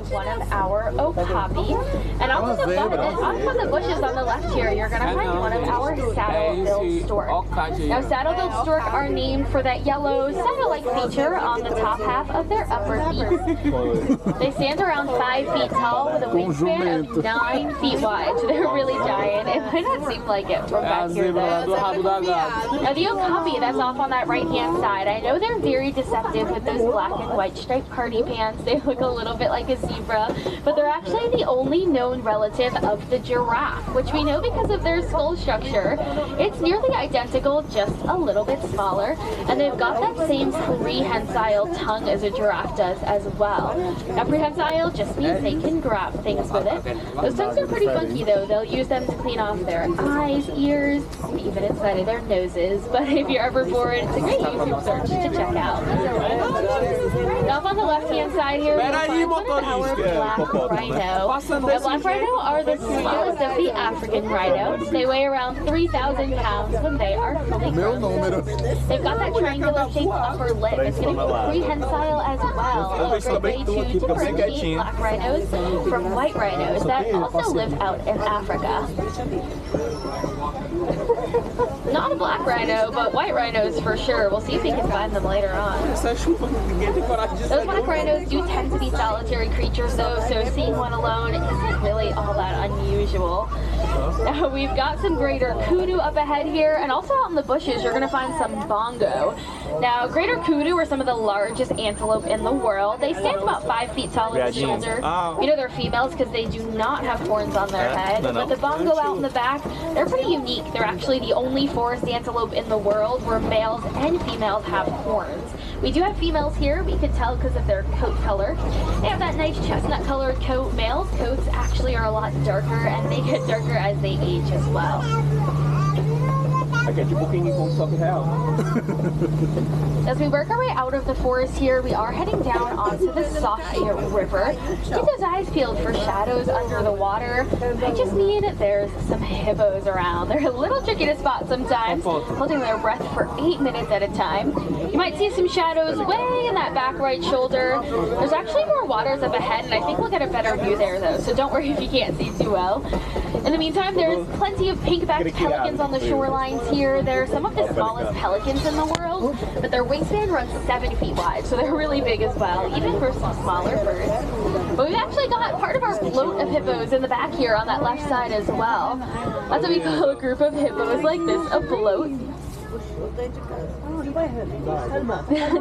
one of our okapi. And off of the bushes on the left here, you're going to find one of our saddle-billed stork. Now, saddle-billed stork are named for that yellow saddle-like feature on the top half of their upper feet. They stand around 5 feet tall with a wingspan of 9 feet wide, so they're really giant. It might not seem like it from back here, though. Now, the okapi, that's off on that right-hand side. I know they're very deceptive with those black and white striped party pants. They look a little bit like a zebra, but they're actually the only known relative of the giraffe, which we know because of their skull structure. It's nearly identical, just a little bit smaller, and they've got that same prehensile tongue as a giraffe does as well. Now, prehensile just means they can grab things with it. Those tongues are pretty funky, though. They'll use them to clean off their eyes, ears, even inside of their noses. But if you're ever bored, it's a great YouTube search to check out. Now, up on the left-hand side here, we'll find one of our black rhino. The black rhino are the smallest of the African rhinos. They weigh around 3,000 pounds when they are fully grown. They've got that triangular-shaped upper lip. It's going to be prehensile as well. A great way to differentiate black rhinos from white rhinos that also live out in Africa. Not a black rhino, but white rhinos for sure. We'll see if we can find them later on. Those black rhinos do tend to be solitary creatures, though, so seeing one alone isn't really all that unusual. Now, we've got some greater kudu up ahead here, and also out in the bushes, you're going to find some bongo. Now, greater kudu are some of the largest antelope in the world. They stand about 5 feet tall at the shoulder. You know they're females because they do not have horns on their head, but the bongo out in the back, they're pretty unique. They're actually the only forest antelope in the world where males and females have horns. We do have females here, we could tell because of their coat color. They have that nice chestnut colored coat. Males' coats actually are a lot darker, and they get darker as they age as well. As we work our way out of the forest here, we are heading down onto the Safi River. Keep those eyes peeled for shadows under the water. I just mean there's some hippos around. They're a little tricky to spot sometimes, holding their breath for 8 minutes at a time. You might see some shadows way in that back right shoulder. There's actually more waters up ahead, and I think we'll get a better view there, though, so don't worry if you can't see too well. In the meantime, there's plenty of pink-backed pelicans on the shorelines here. They're some of the smallest pelicans in the world, but their wingspan runs 7 feet wide, so they're really big as well, even for some smaller birds. But we've actually got part of our float of hippos in the back here on that left side as well. That's what we call a group of hippos like this, a float.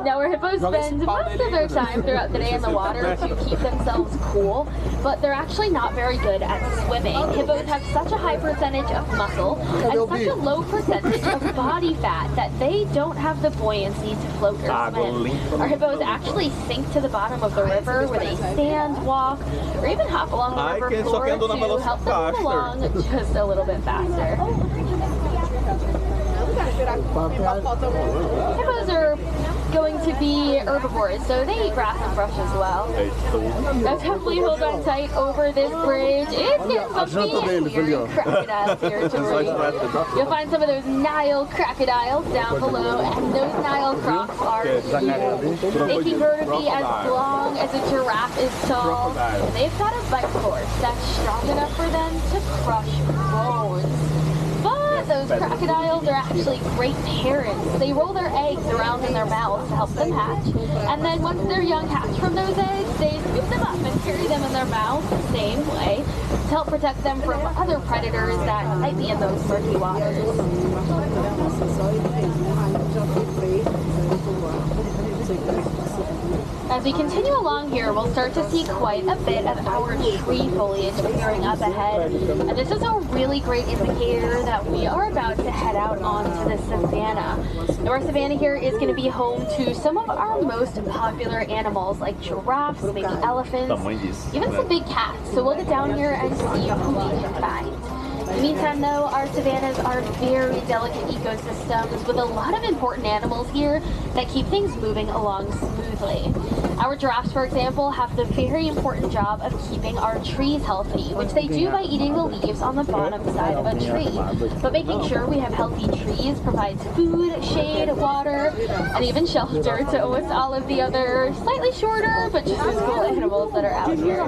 Now, our hippos spend most of their time throughout the day in the water to keep themselves cool, but they're actually not very good at swimming. Hippos have such a high percentage of muscle and such a low percentage of body fat that they don't have the buoyancy to float or swim. Our hippos actually sink to the bottom of the river where they stand, walk, or even hop along the river floor to help them move along just a little bit faster. Hippos are going to be herbivores, so they eat grass and brush as well. Now, definitely hold on tight over this bridge. It's getting bumpy. You're in crocodile territory. You'll find some of those Nile crocodiles down below, and those Nile crocs are huge. They can grow to be as long as a giraffe is tall. They've got a bite force that's strong enough for them to crush bones. Those crocodiles are actually great parents. They roll their eggs around in their mouths to help them hatch. And then once their young hatch from those eggs, they scoop them up and carry them in their mouths the same way to help protect them from other predators that might be in those murky waters. As we continue along here, we'll start to see quite a bit of our tree foliage appearing up ahead. And this is a really great indicator that we are about to head out onto the savannah. Now, our savannah here is going to be home to some of our most popular animals like giraffes, maybe elephants, even some big cats. So we'll get down here and see who we can find. In the meantime, though, our savannas are very delicate ecosystems with a lot of important animals here that keep things moving along smoothly. Our giraffes, for example, have the very important job of keeping our trees healthy, which they do by eating the leaves on the bottom side of a tree. But making sure we have healthy trees provides food, shade, water, and even shelter to almost all of the other slightly shorter but just as cool animals that are out here.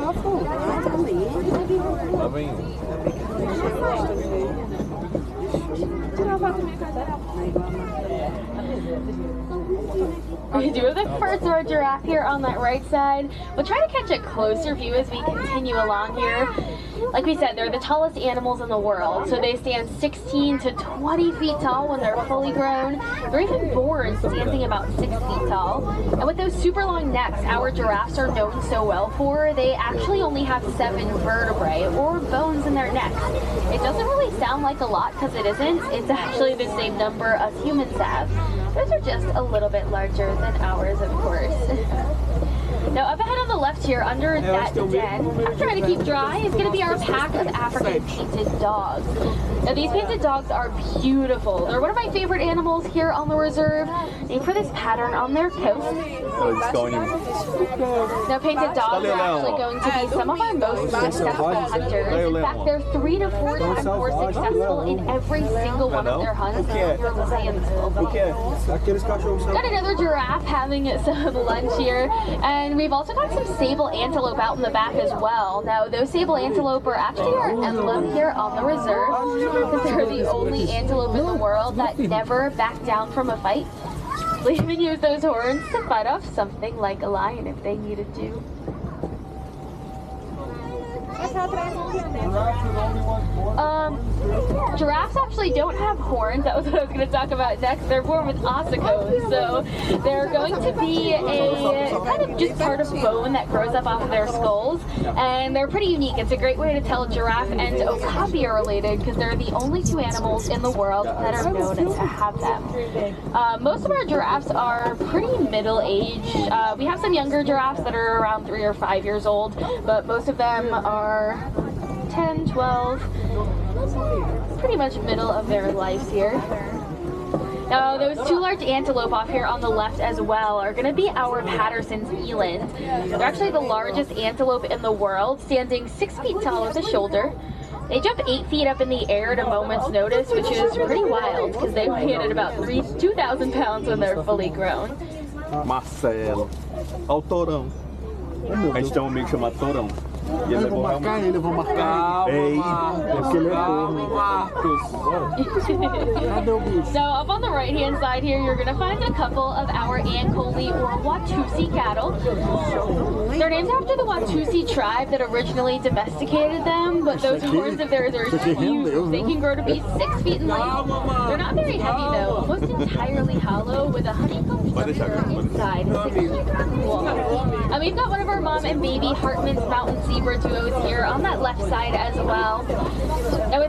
We do have the first of our giraffe here on that right side. We'll try to catch a closer view as we continue along here. Like we said, they're the tallest animals in the world, so they stand 16 to 20 feet tall when they're fully grown. They're even born standing about 6 feet tall. And with those super long necks our giraffes are known so well for, they actually only have 7 vertebrae or bones in their necks. It doesn't really sound like a lot because it isn't. It's actually the same number as humans have. Those are just a little bit larger than ours, of course. Now up ahead on the left here, under that den, I'm trying to keep dry, is going to be our pack of African painted dogs. Now these painted dogs are beautiful. They're one of my favorite animals here on the reserve, named for this pattern on their coat. Now painted dogs are actually going to be some of our most successful hunters. In fact, they're 3 to 4 times more successful in every single one of their hunts than your Lions will be. Got another giraffe having some lunch here, and we've also got some sable antelope out in the back as well. Now those sable antelope are actually our emblem here on the reserve, because they're the only antelope in the world that never back down from a fight. They even use those horns to fight off something like a lion if they needed to. Giraffes actually don't have horns. That was what I was going to talk about next. They're born with ossicles, so they're going to be a kind of just part of bone that grows up off of their skulls, and they're pretty unique. It's a great way to tell giraffe and okapi are related because they're the only 2 animals in the world that are known to have them. Most of our giraffes are pretty middle-aged. We have some younger giraffes that are around 3 or 5 years old, but most of them are 10, 12, pretty much middle of their lives here. Now those 2 large antelope off here on the left as well are going to be our Patterson's eland. They're actually the largest antelope in the world, standing 6 feet tall at the shoulder. They jump 8 feet up in the air at a moment's notice, which is pretty wild because they weigh in at about 2,000 pounds when they're fully grown. Marcelo, ao Torão. A gente tem amigo chamado Torão. Eu vou marcar ele, eu vou marcar ele. Porque ele é So up on the right hand side here, you're going to find a couple of our Ankole or Watusi cattle. They're named after the Watusi tribe that originally domesticated them, but those horns of theirs are huge. They can grow to be 6 feet in length. They're not very heavy though, almost entirely hollow with a honeycomb structure inside. And we've got one of our mom and baby Hartman's mountain zebra duos here on that left side as well. Now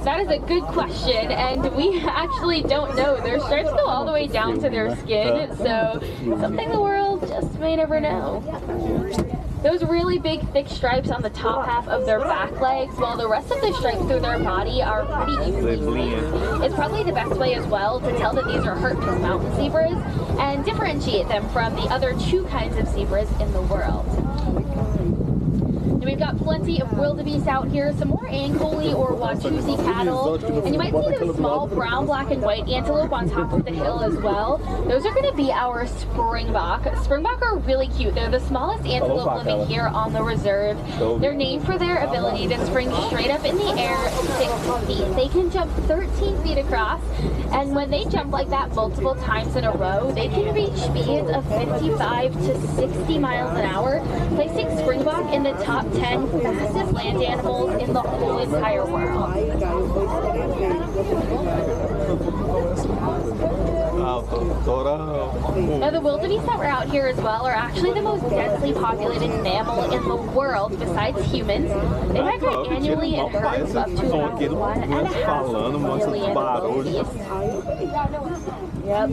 that is a good question, and we actually don't know. Their stripes go all the way down to their skin, so something the world just may never know. Those really big thick stripes on the top half of their back legs, while the rest of the stripes through their body are pretty evenly spaced. It's probably the best way as well to tell that these are Hartman's mountain zebras and differentiate them from the other 2 kinds of zebras in the world. And we've got plenty of wildebeest out here, some more Ankole or Watusi cattle, and you might see those small brown, black, and white antelope on top of the hill as well. Those are going to be our springbok. Springbok are really cute. They're the smallest antelope living here on the reserve. They're named for their ability to spring straight up in the air 6 feet. They can jump 13 feet across, and when they jump like that multiple times in a row, they can reach speeds of 55 to 60 miles an hour, placing springbok in the top 10 fastest land animals in the whole entire world. Now the wildebeest that were out here as well are actually the most densely populated mammal in the world besides humans. They migrate annually in herds of up to about 1.5 million wildebeest. Yep.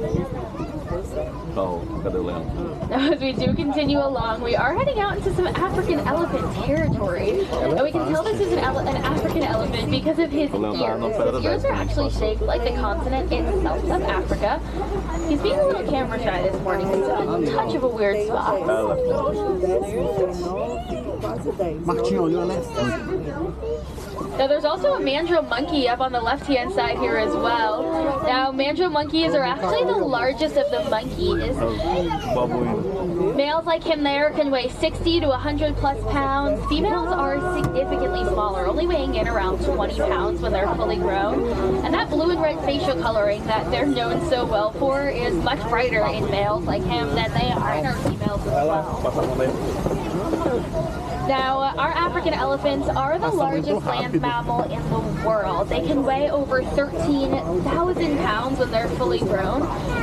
Oh, cadê o leão? Now, as we do continue along, we are heading out into some African elephant territory. And we can tell this is an African elephant because of his ears. His ears are actually shaped like the continent itself of Africa. He's being a little camera shy this morning. He's in a touch of a weird spot. Now there's also a mandrill monkey up on the left-hand side here as well. Now mandrill monkeys are actually the largest of the monkeys. Males like him there can weigh 60 to 100 plus pounds. Females are significantly smaller, only weighing in around 20 pounds when they're fully grown. And that blue and red facial coloring that they're known so well for is much brighter in males like him than they are in our females as well. Now, our African elephants are the largest land mammal in the world. They can weigh over 13,000 pounds when they're fully grown.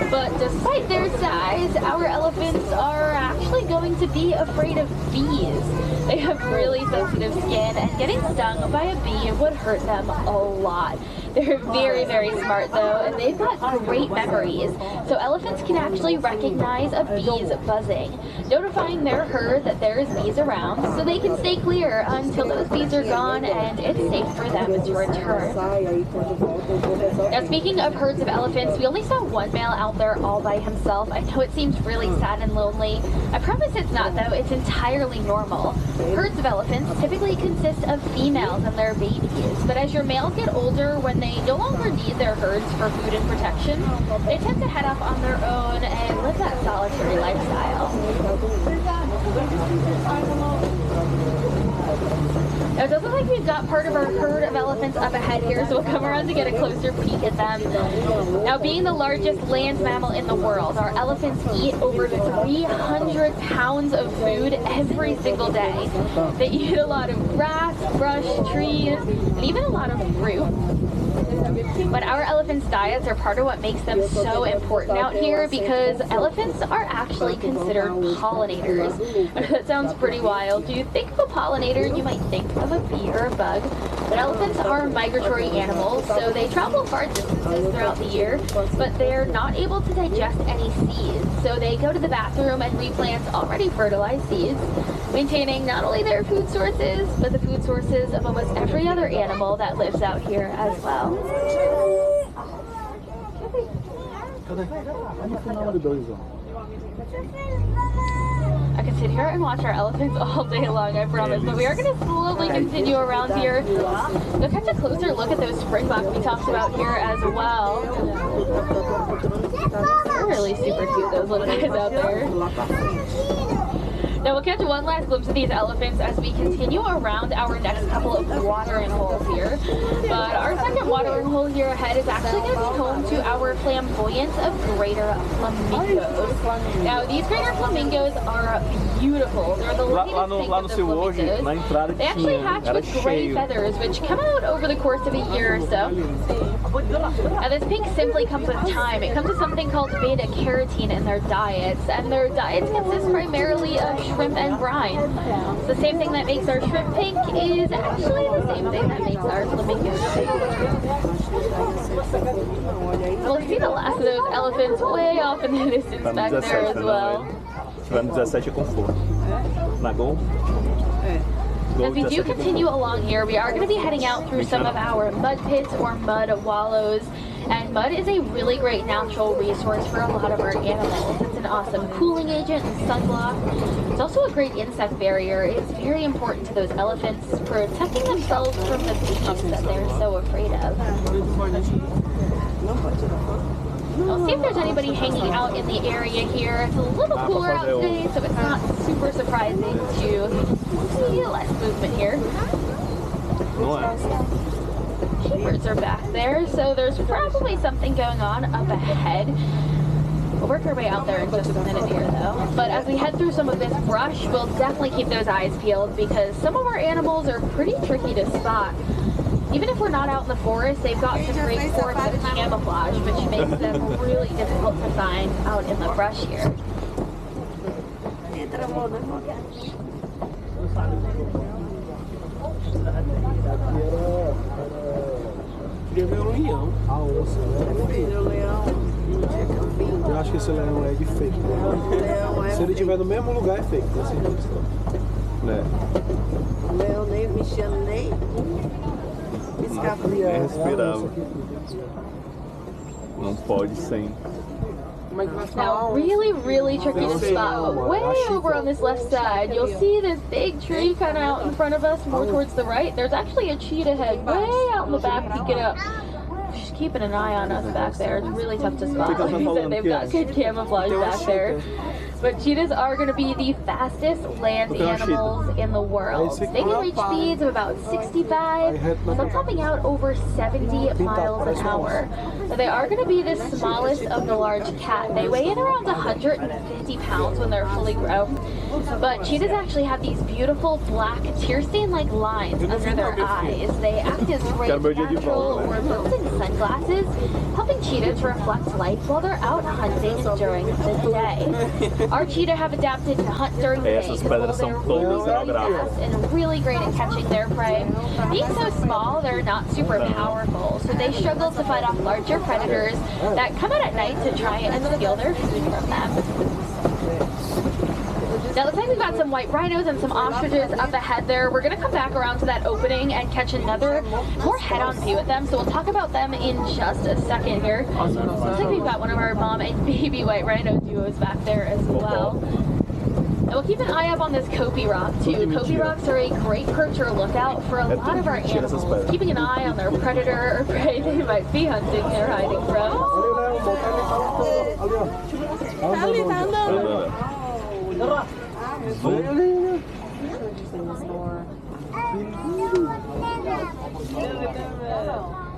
But despite their size, our elephants are actually going to be afraid of bees. They have really sensitive skin, and getting stung by a bee would hurt them a lot. They're very, very smart though, and they've got great memories. So elephants can actually recognize a bee's buzzing, notifying their herd that there's bees around, so they can stay clear until those bees are gone and it's safe for them to return. Now speaking of herds of elephants, we only saw one male out there all by himself. I know it seems really sad and lonely. I promise it's not though, it's entirely normal. Herds of elephants typically consist of females and their babies, but as your males get older, when they no longer need their herds for food and protection, they tend to head off on their own and live that solitary lifestyle. Now it does look like we've got part of our herd of elephants up ahead here, so we'll come around to get a closer peek at them. Now being the largest land mammal in the world, our elephants eat over 300 pounds of food every single day. They eat a lot of grass, brush, trees, and even a lot of fruit. But our elephants' diets are part of what makes them so important out here, because elephants are actually considered pollinators. That sounds pretty wild. Do you think of a pollinator, you might think of a bee or a bug. But elephants are migratory animals, so they travel far distances throughout the year, but they're not able to digest any seeds. So they go to the bathroom and replant already fertilized seeds, maintaining not only their food sources, but the food sources of almost every other animal that lives out here as well. I could sit here and watch our elephants all day long, I promise, but we are going to slowly continue around here. We'll catch a closer look at those springboks we talked about here as well. They're really super cute, those little guys out there. Now we'll catch one last glimpse of these elephants as we continue around our next couple of watering holes here. But our second watering hole here ahead is actually going to be home to our flamboyant of greater flamingos. Now these greater flamingos are beautiful. They're the lightest pink of the flamingos. They actually hatch with gray feathers, which come out over the course of a year or so. Now this pink simply comes with time. It comes with something called beta carotene in their diets, and their diets consist primarily of shrimp and brine. The same thing that makes our shrimp pink is actually the same thing that makes our flamingos pink. We'll see the last of those elephants way off in the distance back there as well. As we do continue along here, we are going to be heading out through some of our mud pits or mud wallows. And mud is a really great natural resource for a lot of our animals. It's an awesome cooling agent and sunblock. It's also a great insect barrier. It's very important to those elephants, protecting themselves from the bees that they're so afraid of. I'll see if there's anybody hanging out in the area here. It's a little cooler out today, so it's not super surprising to see less movement here. Sheepherds are back there, so there's probably something going on up ahead. We'll work our way out there in just a minute here though. But as we head through some of this brush, we'll definitely keep those eyes peeled, because some of our animals are pretty tricky to spot. Even if we're not out in the forest, they've got some great forms of camouflage, which makes them really difficult to find out in the brush here. acho que esse leão é de fake. Né? Se ele estiver no mesmo lugar, é fake. Né? O leão nem mexendo, nem piscava. Nem respirava. Não pode sem. Now, really tricky to spot, but way over on this left side, you'll see this big tree kind of out in front of us, more towards the right. There's actually a cheetah head way out in the back peeking up. She's keeping an eye on us back there. It's really tough to spot. Like I said, they've got good camouflage back there. But cheetahs are going to be the fastest land animals in the world. They can reach speeds of about 65, some topping out over 70 miles an hour. Now, they are going to be the smallest of the large cat. They weigh in around 150 pounds when they're fully grown. But cheetahs actually have these beautiful black tear stain-like lines under their eyes. They act as great natural or built-in sunglasses, helping cheetahs reflect light while they're out hunting during the day. Our cheetah have adapted to hunt during the day because they're really fast and really great at catching their prey. Being so small, they're not super powerful, so they struggle to fight off larger predators that come out at night to try and steal their food from them. Now, it looks like we've got some white rhinos and some ostriches up ahead there. We're going to come back around to that opening and catch another more head-on view at them. So we'll talk about them in just a second here. Looks like we've got one of our mom and baby white rhino duos back there as well. And we'll keep an eye up on this Kopi rock too. Kopi rocks are a great perch or lookout for a lot of our animals, keeping an eye on their predator or prey they might be hunting or hiding from.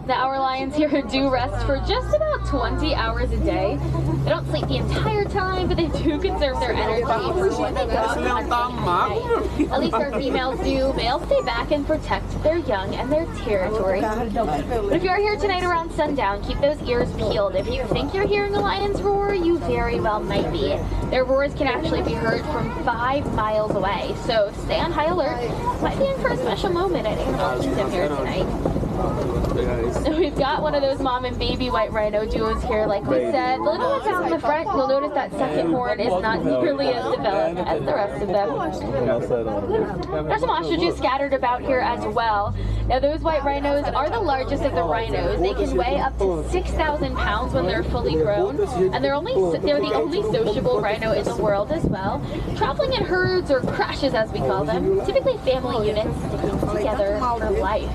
Now, our lions here do rest for just about 20 hours a day. They don't sleep the entire time, but they do conserve their energy for when they go out hunting at night. At least our females do. Males stay back and protect their young and their territory. But if you are here tonight around sundown, keep those ears peeled. If you think you're hearing a lion's roar, you very well might be. Their roars can actually be heard from 5 miles away, so stay on high alert. Might be in for a special moment at Animal Kingdom here tonight. We've got one of those mom and baby white rhino duos here, like we said. The little ones out in the front, you'll notice that second horn is not nearly as developed as the rest of them. There's some ostriches scattered about here as well. Now, those white rhinos are the largest of the rhinos. They can weigh up to 6,000 pounds when they're fully grown, and they're the only sociable rhino in the world as well. Traveling in herds or crashes, as we call them, typically family units sticking together for life.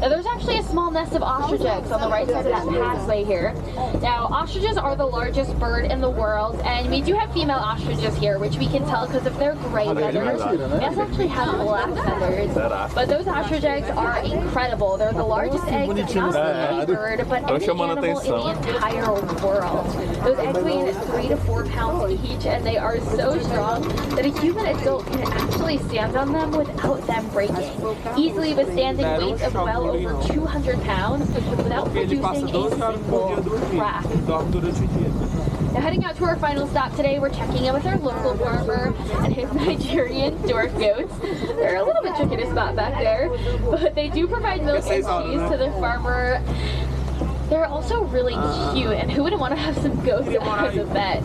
Now, there's actually a small nest of ostrich eggs on the right side of that pathway here. Now, ostriches are the largest bird in the world, and we do have female ostriches here, which we can tell because of their gray feathers. Males actually have black feathers, but those ostrich eggs are incredible. They're the largest eggs of not only any bird, but any animal in the entire world. Those eggs weigh 3 to 4 pounds each, and they are so strong that a human adult can actually stand on them without them breaking, easily withstanding weights of well over 200 pounds without producing a single crack. Now, heading out to our final stop today, we're checking in with our local farmer and his Nigerian dwarf goats. They're a little bit tricky to spot back there, but they do provide milk and cheese to the farmer. They're also really cute, and who wouldn't want to have some goats as a pet?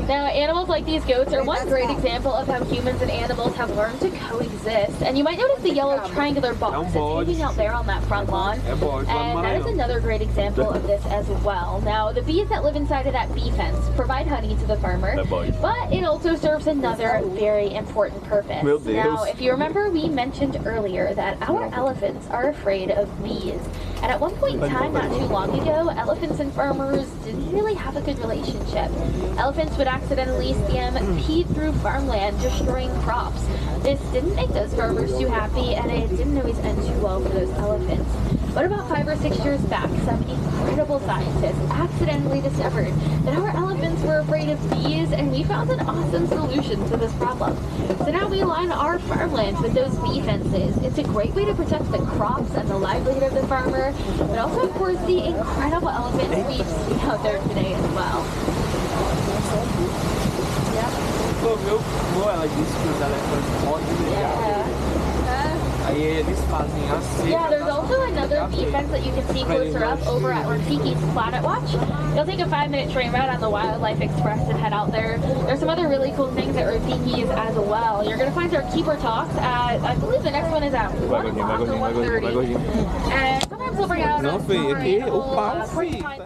Now, animals like these goats are one great example of how humans and animals have learned to coexist. And you might notice the yellow triangular box that's hanging out there on that front lawn. And that is another great example of this as well. Now, the bees that live inside of that bee fence provide honey to the farmer, but it also serves another very important purpose. Now, if you remember, we mentioned earlier that our elephants are afraid of bees. And at one point in time, not too long ago, elephants and farmers didn't really have a good relationship. Elephants would accidentally stampede through farmland, destroying crops. This didn't make those farmers too happy, and it didn't always end too well for those elephants. But about 5 or 6 years back, some incredible scientists accidentally discovered that our elephants were afraid of bees, and we found an awesome solution to this problem. So now we line our farmlands with those bee fences. It's a great way to protect the crops and the livelihood of the farmer, but also, of course, the incredible elephants we've seen out there today as well. Ela disse que os elefantes podem. Aí eles fazem assim. Yeah, there's also another defense that you can see closer up over at Rafiki's Planet Watch. You'll take a 5-minute train ride on the Wildlife Express and head out there. There's some other really cool things at Rafiki's as well. You're going to find our keeper talks at, I believe the next one is at 1 o'clock or 1:30. And sometimes we'll bring out Não, Fê, aqui o pau, porcupine.